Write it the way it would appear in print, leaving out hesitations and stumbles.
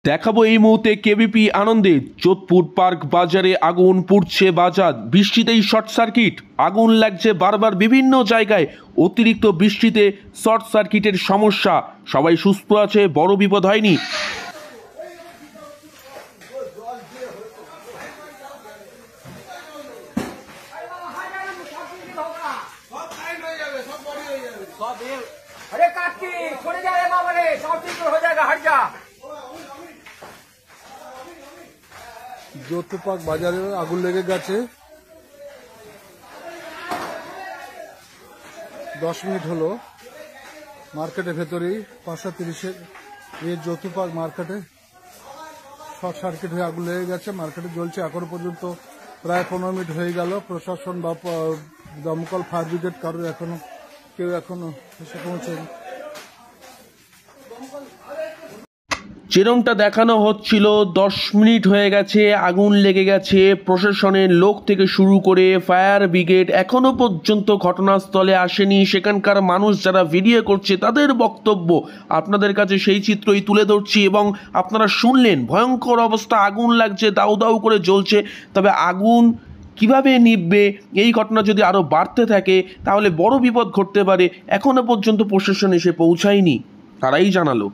দেখাবো এই মুহূর্তে কেবিপি আনন্দে যোধপুর পার্ক বাজারে আগুন পুড়ছে বাজার। বৃষ্টিতেই শর্ট সার্কিট, আগুন লাগছে বারবার বিভিন্ন জায়গায়। অতিরিক্ত বৃষ্টিতে শর্ট সার্কিটের সমস্যা। সবাই সুস্থ আছে, বড় বিপদ হয়নি। अरे काटी छोड़े जा रे बाबा रे, सब ठीक हो जाएगा, हट जा। যোধপুর পার্ক বাজারে আগুন লেগে গেছে। 10 মিনিট হলো মার্কেটের ভেতরেই 5:30 এই যোধপুর পার্ক মার্কেটে শর্ট সার্কিট হয়ে আগুন লেগে গেছে। মার্কেটে জ্বলছে এখনো পর্যন্ত প্রায় 15 মিনিট হয়ে গেল। প্রশাসন বা দমকল ফায়ার ব্রিগেড কেউ এখনো এসে পৌঁছেনি। যেরমটা দেখানো হচ্ছিল 10 মিনিট হয়ে গেছে, আগুন লেগে গেছে। প্রশাসনের লোক থেকে শুরু করে ফায়ার ব্রিগেড এখনো পর্যন্ত ঘটনাস্থলে আসেনি। সেখানকার মানুষ যারা ভিডিও করছে তাদের বক্তব্য আপনাদের কাছে সেই চিত্রই তুলে ধরছি এবং আপনারা শুনলেন ভয়ঙ্কর অবস্থা, আগুন লাগছে, দাউ দাউ করে জ্বলছে। তবে আগুন কিভাবে নিভবে, এই ঘটনা যদি আরও বাড়তে থাকে তাহলে বড় বিপদ ঘটতে পারে। এখনো পর্যন্ত প্রশাসন এসে পৌঁছায়নি, তারাই জানালো।